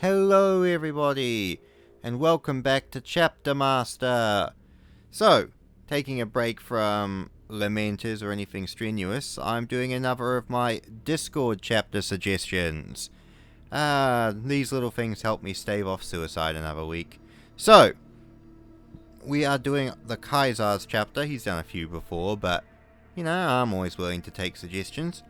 Hello everybody, and welcome back to Chapter Master. So, taking a break from Lamenters or anything strenuous, I'm doing another of my Discord chapter suggestions. These little things help me stave off suicide another week. So, we are doing the Kaisar's chapter. He's done a few before, but, you know, I'm always willing to take suggestions.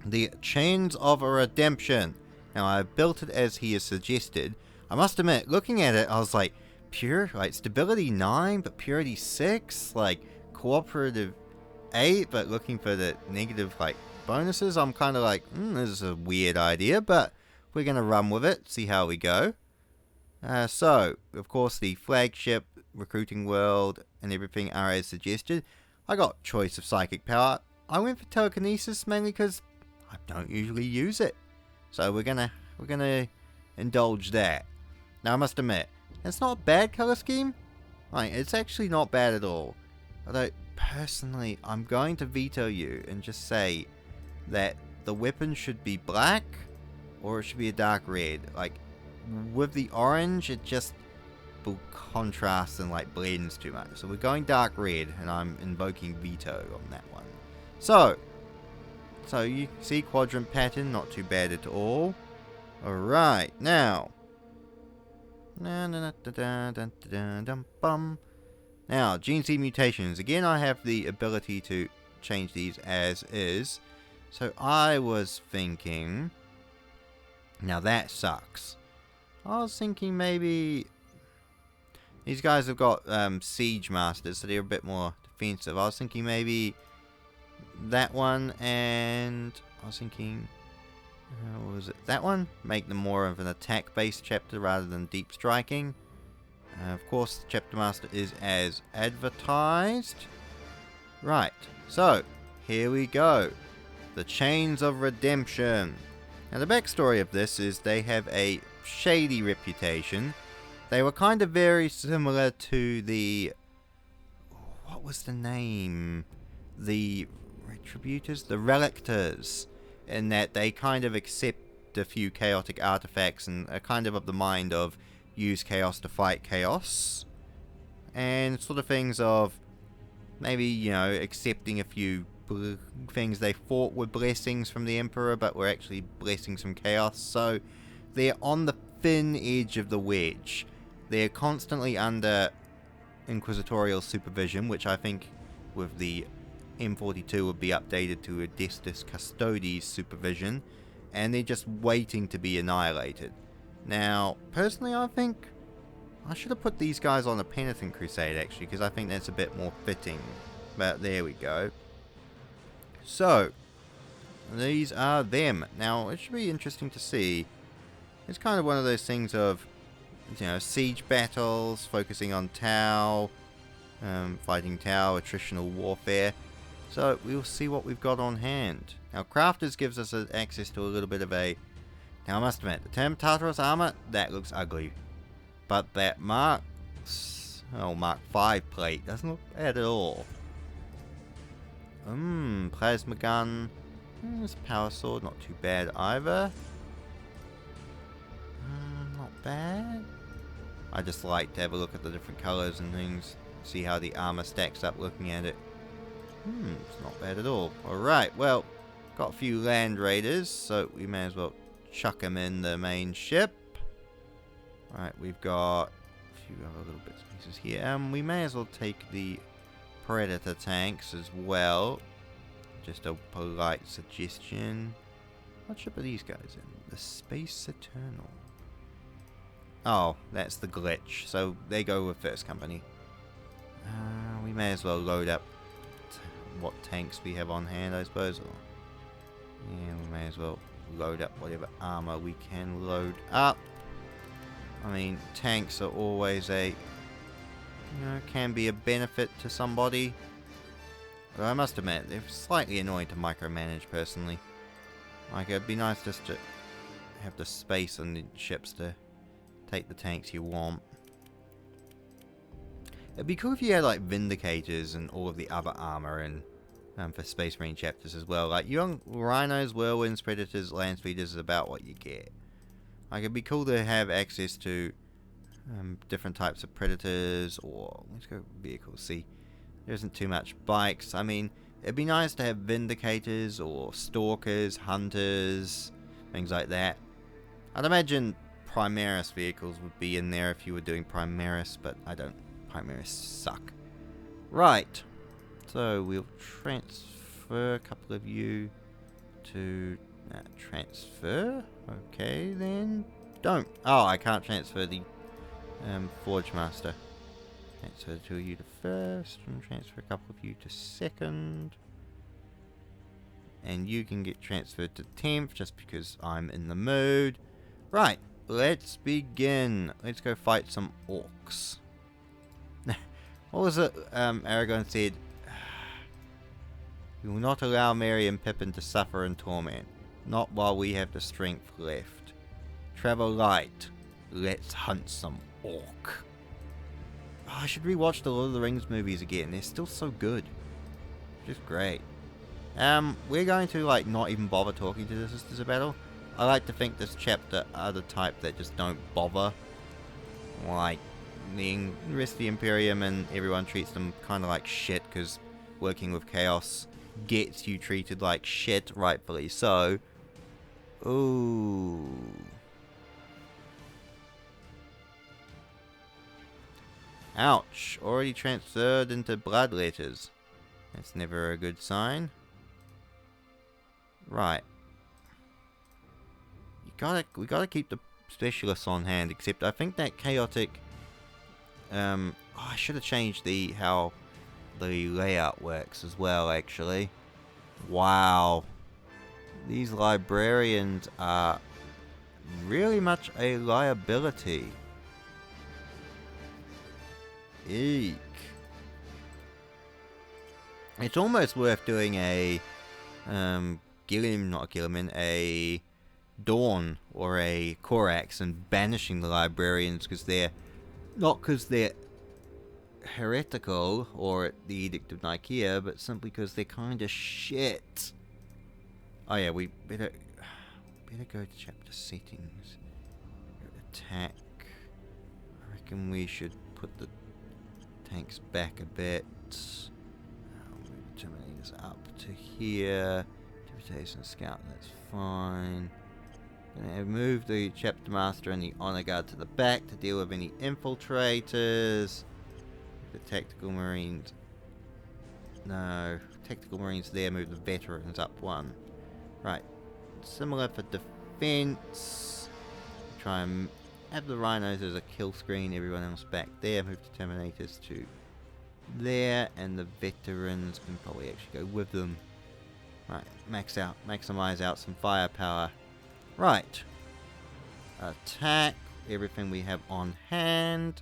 The Chains of Redemption. Now, I've built it as he has suggested. I must admit, looking at it, I was like, stability 9, but purity 6? Like, cooperative 8, but looking for the negative, bonuses? I'm kind of like, this is a weird idea, but we're going to run with it, see how we go. So, of course, the flagship, recruiting world, and everything are as suggested. I got choice of psychic power. I went for telekinesis mainly because I don't usually use it. So we're gonna indulge that. Now I must admit, it's not a bad color scheme. It's actually not bad at all. Although personally, I'm going to veto you and just say that the weapon should be black or it should be a dark red. With the orange, it just contrasts and blends too much. So we're going dark red, and I'm invoking veto on that one. So you see quadrant pattern, not too bad at all. Alright, now. Now, GNC mutations. Again, I have the ability to change these as is. So I was thinking... Now that sucks. I was thinking maybe... These guys have got siege masters, so they're a bit more defensive. I was thinking maybe... that one, and I was thinking, what was it? That one? Make them more of an attack-based chapter rather than deep striking. Of course, the Chapter Master is as advertised. Right, so, here we go. The Chains of Redemption. Now, the backstory of this is they have a shady reputation. They were kind of very similar to the... What was the name? The Retributors? The Relictors, in that they kind of accept a few chaotic artifacts and are kind of the mind of use chaos to fight chaos. And sort of things of maybe, accepting a few things they thought were blessings from the Emperor, but were actually blessings from chaos. So they're on the thin edge of the wedge. They're constantly under inquisitorial supervision, which I think with the M42 would be updated to Adestus Custodes supervision, and they're just waiting to be annihilated. Now, personally, I think I should have put these guys on a Penitent Crusade, actually, because I think that's a bit more fitting. But there we go. So, these are them. Now, it should be interesting to see. It's kind of one of those things of, siege battles, focusing on Tau, fighting Tau, attritional warfare. So, we'll see what we've got on hand. Now, Crafters gives us access to a little bit of a... Now, I must admit, the Tartarus armor, that looks ugly. But that Mark 5 plate doesn't look bad at all. Plasma gun. This power sword, not too bad either. Not bad. I just like to have a look at the different colors and things. See how the armor stacks up looking at it. It's not bad at all. Alright, well, got a few land raiders, so we may as well chuck them in the main ship. Alright, we've got a few other little bits and pieces here. We may as well take the Predator tanks as well. Just a polite suggestion. What ship are these guys in? The Space Eternal. Oh, that's the glitch. So they go with First Company. We may as well load up what tanks we have on hand, I suppose. Yeah, we may as well load up whatever armor we can load up. I mean, tanks are always can be a benefit to somebody. But I must admit, they're slightly annoying to micromanage personally. It'd be nice just to have the space on the ships to take the tanks you want. It'd be cool if you had Vindicators and all of the other armor and for Space Marine chapters as well. Young Rhinos, Whirlwinds, Predators, Land Speeders is about what you get. Like, it'd be cool to have access to different types of predators, or let's go vehicles. See, there isn't too much bikes. I mean, it'd be nice to have vindicators or stalkers, hunters, things like that. I'd imagine Primaris vehicles would be in there if you were doing Primaris, but I don't. Primaris suck. Right. So we'll transfer a couple of you to transfer. Okay, then don't. Oh, I can't transfer the Forge Master. Transfer two of you to first, and transfer a couple of you to second. And you can get transferred to 10th just because I'm in the mood. Right, let's begin. Let's go fight some orcs. What was it Aragorn said? We will not allow Merry and Pippin to suffer in torment. Not while we have the strength left. Travel light. Let's hunt some orc. Oh, I should rewatch the Lord of the Rings movies again. They're still so good. Just great. We're going to like not even bother talking to the Sisters of Battle. I like to think this chapter are the type that just don't bother. Like, the rest of the Imperium and everyone treats them kind of like shit because working with Chaos gets you treated like shit, rightfully so. Ooh. Ouch. Already transferred into bloodletters. That's never a good sign. Right. We gotta keep the specialists on hand, except I think that chaotic I should have changed how the layout works as well, actually. Wow. These librarians are really much a liability. Eek. It's almost worth doing a a Dawn or a Korax and banishing the librarians because they're not because they're heretical or the Edict of Nicaea, but simply because they're kind of shit. Oh yeah, we better go to chapter settings. Attack. I reckon we should put the tanks back a bit. Move the Terminators up to here. Deputation Scout, that's fine. Gonna move the Chapter Master and the Honor Guard to the back to deal with any infiltrators. The Tactical Marines. No. Tactical Marines there, move the Veterans up one. Right. Similar for defense. Try and have the Rhinos as a kill screen, everyone else back there. Move the Terminators to there, and the Veterans can probably actually go with them. Right, maximize out some firepower. Right. Attack everything we have on hand.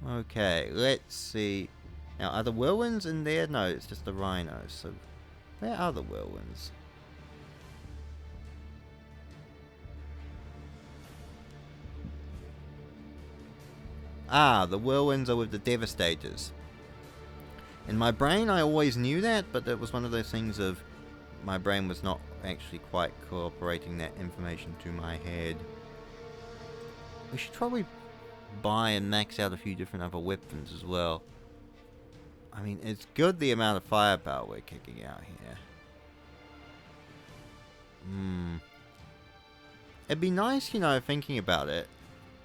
Okay, let's see. Now, are the whirlwinds in there? No, it's just the rhinos. So, where are the whirlwinds? Ah, the whirlwinds are with the Devastators. In my brain, I always knew that, but it was one of those things of my brain was not actually quite cooperating that information to my head. We should probably buy and max out a few different other weapons as well. I mean, it's good the amount of firepower we're kicking out here. It'd be nice, you know, thinking about it,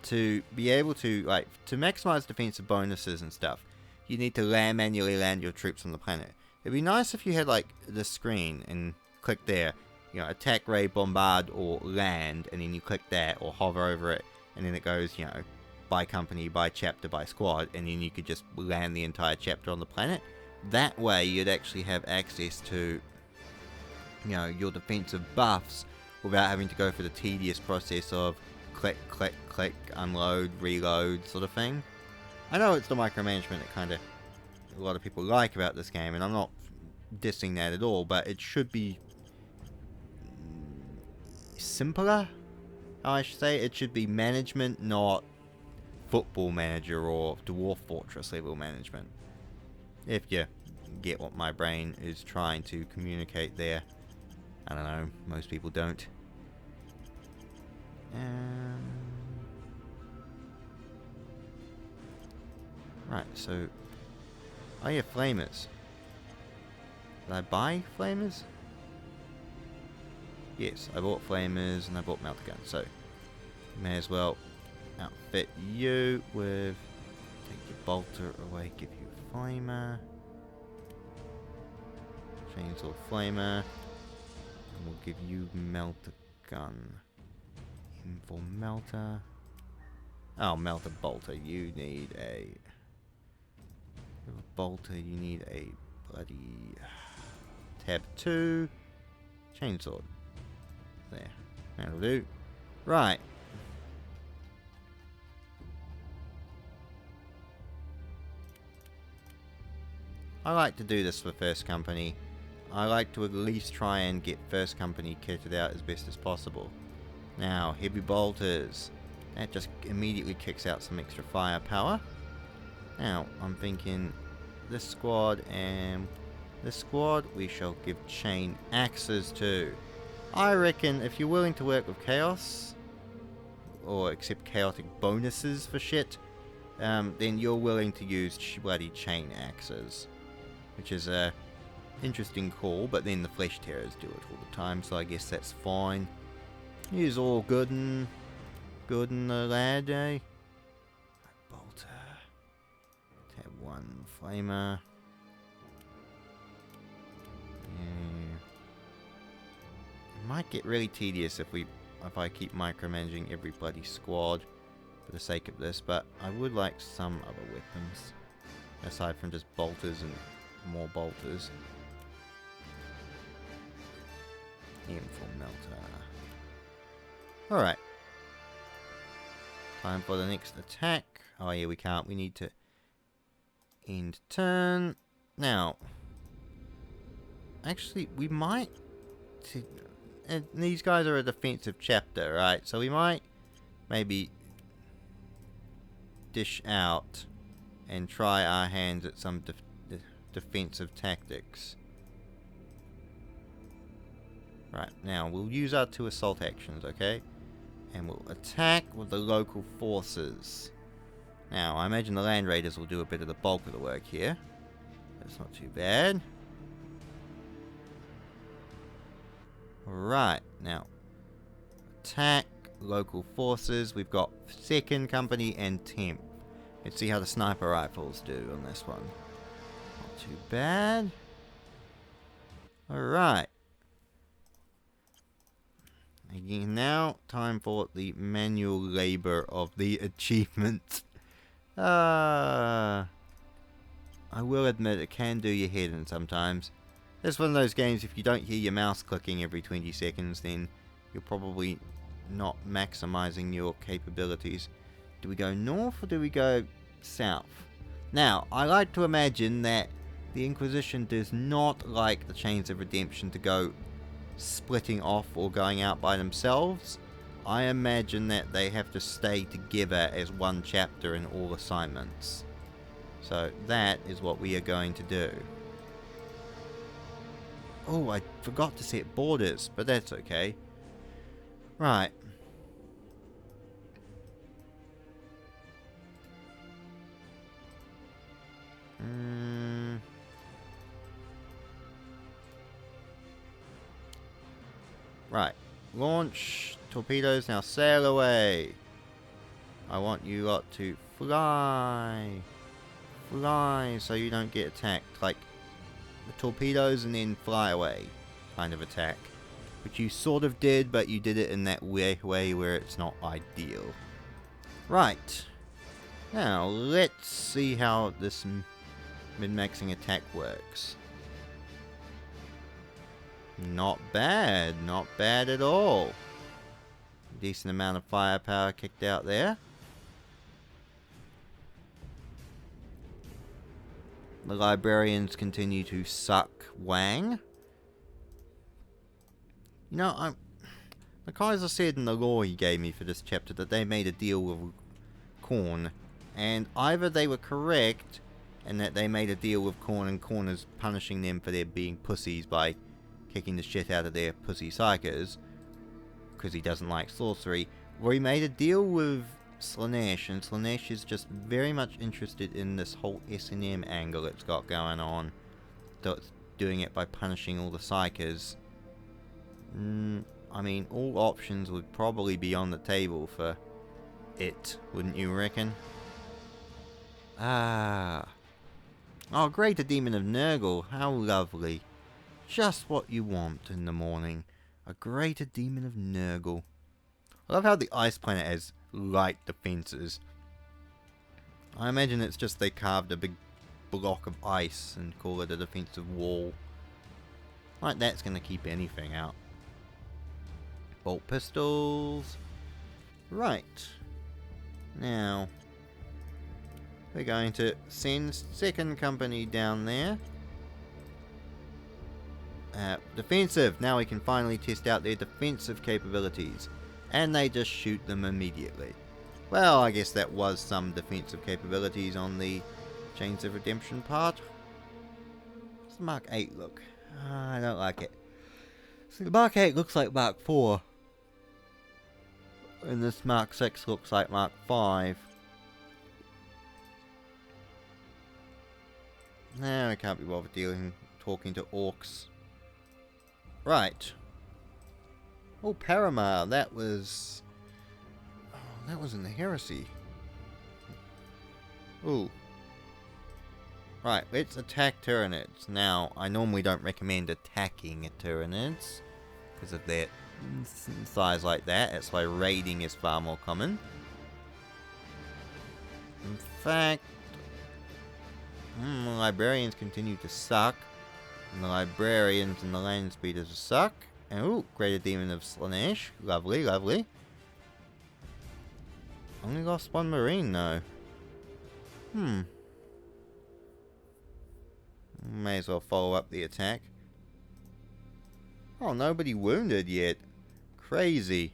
to be able to, like, to maximize defensive bonuses and stuff. You need to manually land your troops on the planet. It'd be nice if you had, like, the screen and click there, you know, attack, raid, bombard, or land, and then you click that, or hover over it, and then it goes, you know, by company, by chapter, by squad, and then you could just land the entire chapter on the planet. That way, you'd actually have access to, you know, your defensive buffs without having to go through the tedious process of click, click, click, unload, reload, sort of thing. I know it's the micromanagement that kind of a lot of people like about this game, and I'm not dissing that at all, but it should be simpler, I should say. It should be management, not Football Manager or Dwarf Fortress level management. If you get what my brain is trying to communicate there. I don't know, most people don't. Right, so... Oh yeah, flamers. Did I buy flamers? Yes, I bought flamers and I bought melter guns, so... May as well outfit you with... Take your bolter away, give you a flamer. Chainsaw flamer. And we'll give you melter gun. In for melter. Oh, melter bolter. You need a... bolter, you need a bloody... Tab 2. Chainsaw. There. That'll do. Right. I like to do this for First Company. I like to at least try and get First Company kitted out as best as possible. Now, heavy bolters. That just immediately kicks out some extra firepower. Now, I'm thinking this squad and this squad we shall give chain axes to. I reckon if you're willing to work with chaos, or accept chaotic bonuses for shit, then you're willing to use bloody chain axes. Which is a interesting call, but then the flesh terrors do it all the time, so I guess that's fine. He's all good and the lad, eh? Bolter. Tab 1 flamer. Yeah. It might get really tedious if I keep micromanaging every bloody squad for the sake of this, but I would like some other weapons aside from just bolters and more bolters. Aim for melter. Alright. Time for the next attack. Oh yeah, we can't. We need to end turn. Now, actually, we might... And these guys are a defensive chapter, right? So we might maybe dish out and try our hands at some defensive tactics. Right, now we'll use our 2 assault actions, okay? And we'll attack with the local forces. Now, I imagine the land raiders will do a bit of the bulk of the work here. That's not too bad. Right, now attack local forces. We've got 2nd Company and 10th. Let's see how the sniper rifles do on this one. Not too bad. Alright. Again, now time for the manual labor of the achievement. I will admit it can do your head in sometimes. It's one of those games, if you don't hear your mouse clicking every 20 seconds, then you're probably not maximizing your capabilities. Do we go north or do we go south? Now, I like to imagine that the Inquisition does not like the Chains of Redemption to go splitting off or going out by themselves. I imagine that they have to stay together as one chapter in all assignments. So that is what we are going to do. Oh, I forgot to set borders, but that's okay. Right. Right. Launch torpedoes, now sail away. I want you lot to fly. Fly so you don't get attacked. Like the torpedoes and then fly away kind of attack. Which you sort of did, but you did it in that way where it's not ideal. Right. Now, let's see how this min-maxing attack works. Not bad. Not bad at all. Decent amount of firepower kicked out there. The librarians continue to suck wang. You know, the Kaiser said in the lore he gave me for this chapter that they made a deal with Khorne. And either they were correct, and that they made a deal with Khorne, and Khorne is punishing them for their being pussies by kicking the shit out of their pussy psychers, because he doesn't like sorcery, or he made a deal with Slanesh, and Slanesh is just very much interested in this whole S&M angle it's got going on. So it's doing it by punishing all the psychers. I mean, all options would probably be on the table for it, wouldn't you reckon? Ah. Oh, Greater Demon of Nurgle, how lovely. Just what you want in the morning. A Greater Demon of Nurgle. I love how the ice planet has light defenses. I imagine it's just they carved a big block of ice and call it a defensive wall. Like that's going to keep anything out. Bolt pistols. Right. Now, we're going to send second company down there. Defensive. Now we can finally test out their defensive capabilities. And they just shoot them immediately. Well, I guess that was some defensive capabilities on the Chains of Redemption part. What's the Mark 8 look? I don't like it. See, the Mark 8 looks like Mark 4. And this Mark 6 looks like Mark 5. Nah, I can't be bothered talking to orcs. Right. Oh, Paramar, that was... Oh, that was in the Heresy. Ooh. Right, let's attack Tyranids. Now, I normally don't recommend attacking Tyranids because of their size like that. That's why raiding is far more common. In fact, the Librarians continue to suck. And the Librarians and the Land Speeders suck. And ooh, Greater Demon of Slanesh. Lovely, lovely. Only lost one Marine though. May as well follow up the attack. Oh, nobody wounded yet. Crazy.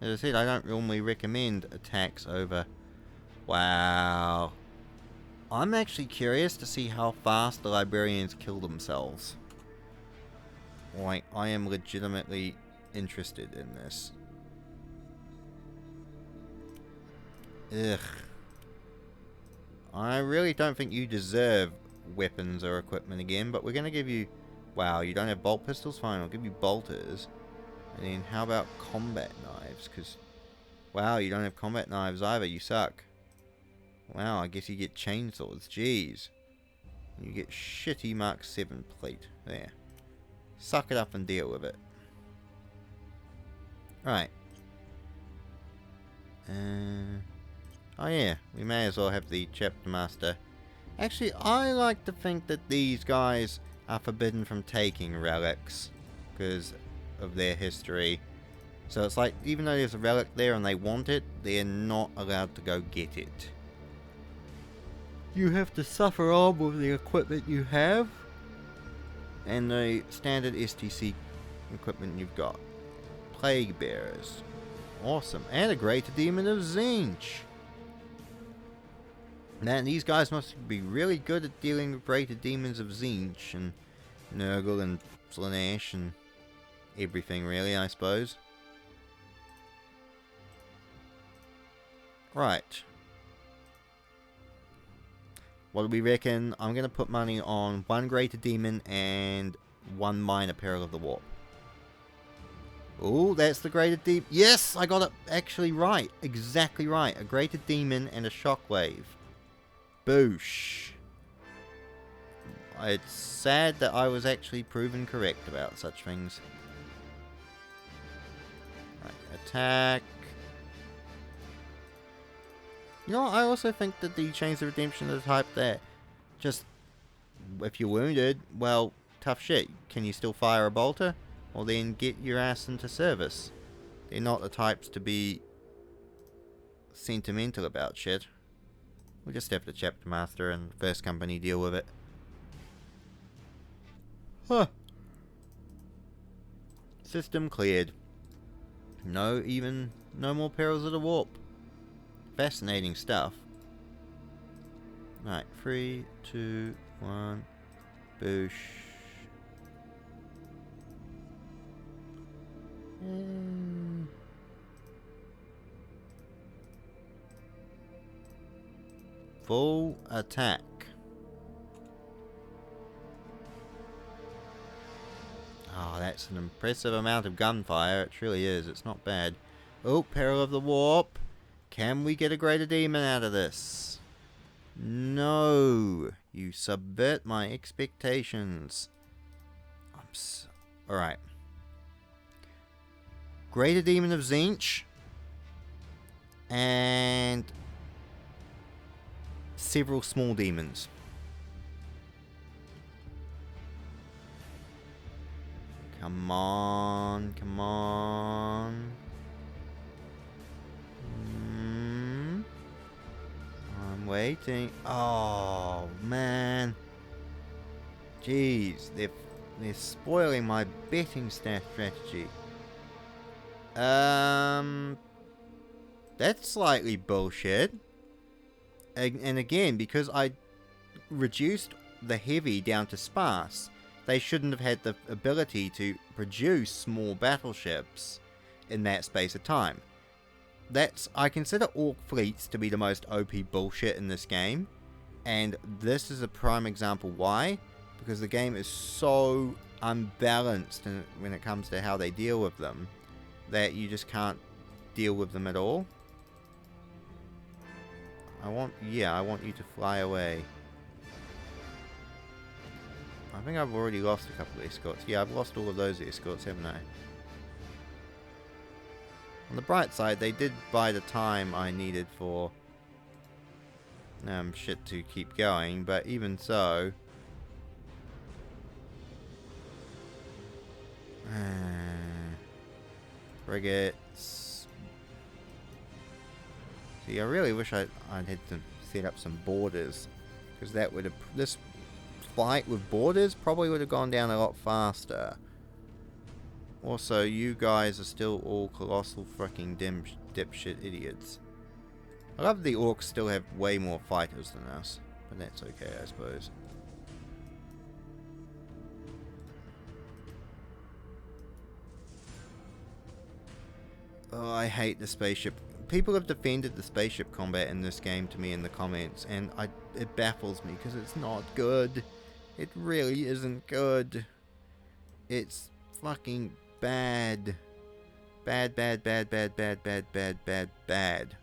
As I said, I don't normally recommend attacks over... Wow. I'm actually curious to see how fast the Librarians kill themselves. Like, I am legitimately interested in this. Ugh. I really don't think you deserve weapons or equipment again, but we're going to give you... Wow, you don't have bolt pistols? Fine, I'll give you bolters. And then how about combat knives? Because, wow, you don't have combat knives either. You suck. Wow, I guess you get chainsaws. Jeez. You get shitty Mark 7 plate. There. Suck it up and deal with it. Right. Oh yeah, we may as well have the Chapter Master. Actually, I like to think that these guys are forbidden from taking relics because of their history. So it's like, even though there's a relic there and they want it, they're not allowed to go get it. You have to suffer on with the equipment you have and the standard STC equipment you've got. Plague Bearers. Awesome. And a Greater Demon of Tzeentch. Man, these guys must be really good at dealing with Greater Demons of Tzeentch and Nurgle and Slanesh and everything really, I suppose. Right. What do we reckon? I'm going to put money on one Greater Demon and one Minor Peril of the Warp. Oh, that's the Greater Demon. Yes, I got it actually right. Exactly right. A Greater Demon and a Shockwave. Boosh. It's sad that I was actually proven correct about such things. Right, attack. You know, I also think that the Chains of Redemption are the type that just, if you're wounded, well, tough shit. Can you still fire a bolter? Well, then get your ass into service. They're not the types to be sentimental about shit. We'll just have the Chapter Master and First Company deal with it. Huh. System cleared. No more Perils of the Warp. Fascinating stuff. Right, 3, 2, 1, boosh. Full attack. Oh, that's an impressive amount of gunfire. It truly is. It's not bad. Oh, Peril of the Warp. Can we get a greater demon out of this? No. You subvert my expectations. Alright. Greater Demon of Tzeentch. And several small demons. Come on, come on. I'm waiting. Oh, man. Jeez, they're spoiling my betting strategy. That's slightly bullshit. And again, because I reduced the heavy down to sparse, they shouldn't have had the ability to produce small battleships in that space of time. I consider Orc fleets to be the most OP bullshit in this game, and this is a prime example why, because the game is so unbalanced when it comes to how they deal with them, that you just can't deal with them at all. I want you to fly away. I think I've already lost a couple of escorts. Yeah, I've lost all of those escorts, haven't I? On the bright side, they did buy the time I needed for shit to keep going, but even so... frigates... See, I really wish I'd had to set up some borders, because that would have... this fight with borders probably would have gone down a lot faster. Also, you guys are still all colossal fucking dipshit idiots. I love the orcs still have way more fighters than us, but that's okay, I suppose. Oh, I hate the spaceship. People have defended the spaceship combat in this game to me in the comments, and it baffles me because it's not good. It really isn't good. It's fucking bad. Bad, bad, bad, bad, bad, bad, bad, bad, bad.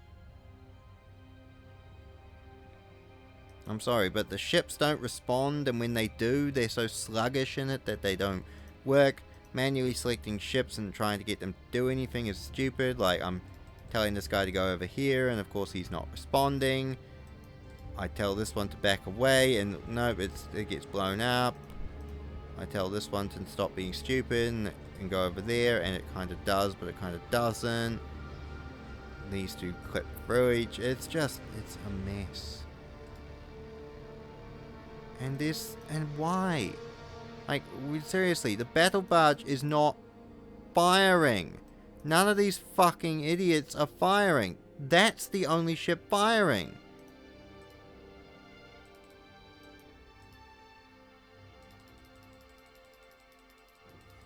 I'm sorry, but the ships don't respond, and when they do, they're so sluggish in it that they don't work. Manually selecting ships and trying to get them to do anything is stupid. Like, I'm telling this guy to go over here, and of course he's not responding. I tell this one to back away, and nope, it gets blown up. I tell this one to stop being stupid and go over there, and it kind of does, but it kind of doesn't. These two clip through each. It's a mess. And why? Like, seriously, the battle barge is not firing. None of these fucking idiots are firing. That's the only ship firing.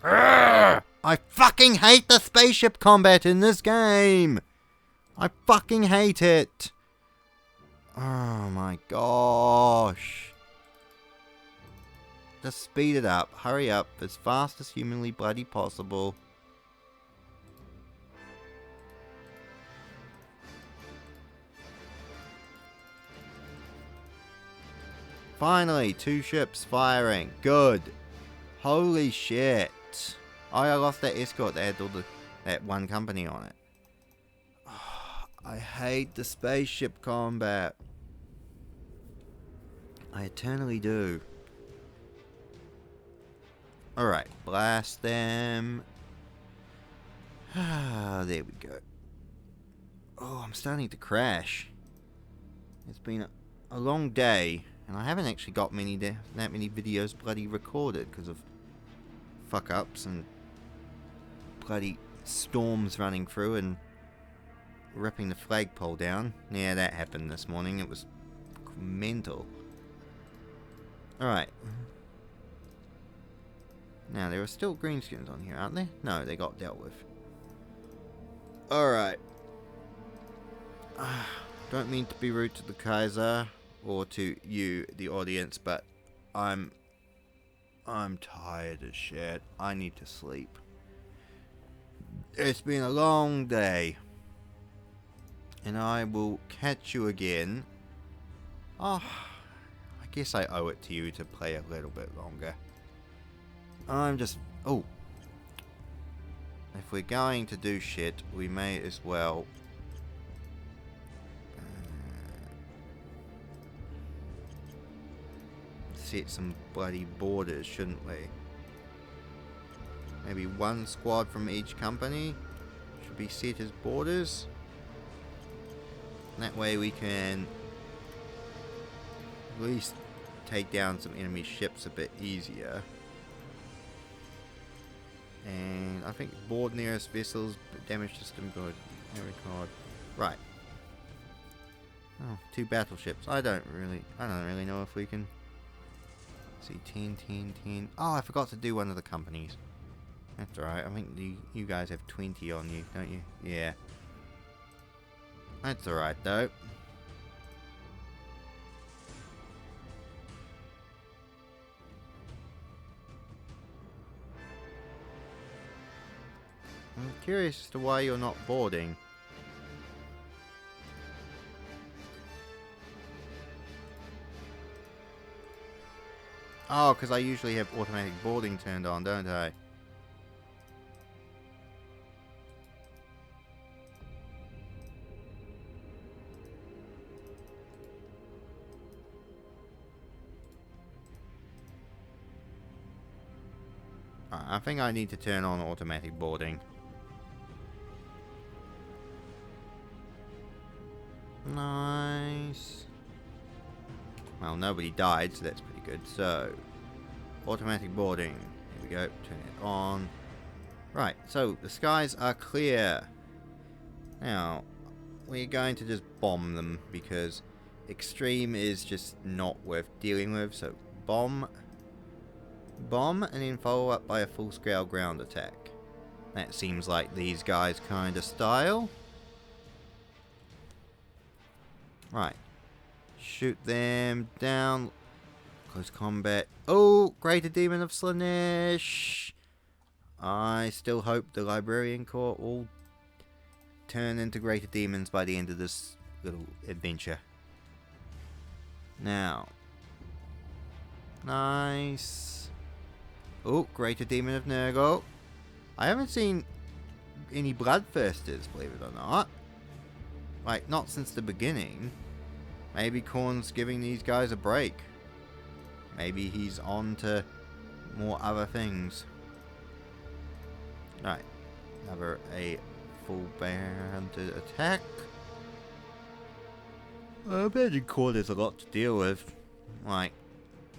Urgh! I fucking hate the spaceship combat in this game. I fucking hate it. Oh my gosh. Just speed it up. Hurry up as fast as humanly bloody possible. Finally, 2 ships firing. Good. Holy shit. Oh, I lost that escort that had all that one company on it. Oh, I hate the spaceship combat. I eternally do. Alright, blast them. Ah, there we go. Oh, I'm starting to crash. It's been a long day, and I haven't actually got that many videos bloody recorded because of fuck-ups and bloody storms running through and ripping the flagpole down. Yeah, that happened this morning. It was mental. Alright. Now, there are still greenskins on here, aren't there? No, they got dealt with. Alright. Don't mean to be rude to the Kaiser. or to you, the audience, but I'm tired as shit. I need to sleep. It's been a long day. And I will catch you again. Oh, I guess I owe it to you to play a little bit longer. Oh. If we're going to do shit, we may as well set some bloody borders, shouldn't we? Maybe one squad from each company should be set as borders. That way we can at least take down some enemy ships a bit easier. And I think board nearest vessels, damage system good. Card. Right. Oh, 2 battleships. I don't really know if we can see 10. Oh, I forgot to do one of the companies. That's alright. I think you guys have 20 on you, don't you? Yeah. That's alright though. I'm curious as to why you're not boarding. Oh, because I usually have automatic boarding turned on, don't I? I think I need to turn on automatic boarding. Nice. Well, nobody died, so that's pretty good. So, automatic boarding. Here we go. Turn it on. Right, so the skies are clear. Now, we're going to just bomb them because extreme is just not worth dealing with. So, bomb, and then follow up by a full-scale ground attack. That seems like these guys' kind of style. Right. Shoot them down. Close combat. Oh, Greater Demon of Slaanesh. I still hope the Librarian Corps will turn into Greater Demons by the end of this little adventure. Now. Nice. Oh, Greater Demon of Nurgle. I haven't seen any Bloodthirsters, believe it or not. Like, not since the beginning. Maybe Khorne's giving these guys a break. Maybe he's on to more other things. Right. Another a full band attack. I imagine Khorne has a lot to deal with. Like,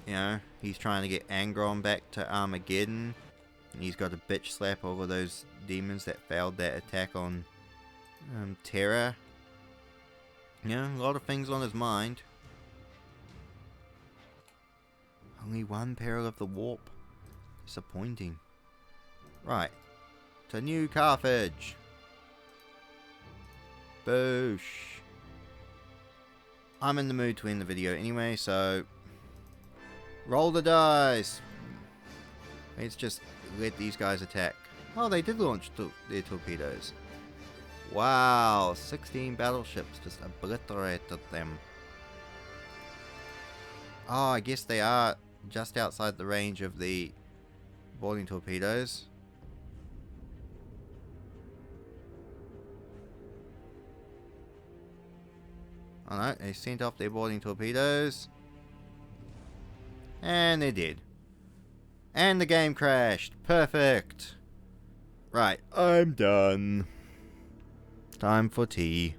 you know, he's trying to get Angron back to Armageddon. And he's got to bitch slap all of those demons that failed that attack on Terra. Yeah, a lot of things on his mind. Only one Peril of the Warp. Disappointing. Right. To New Carthage. Boosh. I'm in the mood to end the video anyway, so roll the dice. Let's just let these guys attack. Oh, they did launch their torpedoes. Wow, 16 battleships just obliterated them. Oh, I guess they are just outside the range of the boarding torpedoes. Oh no, they sent off their boarding torpedoes. And they did. And the game crashed. Perfect. Right, I'm done. Time for tea.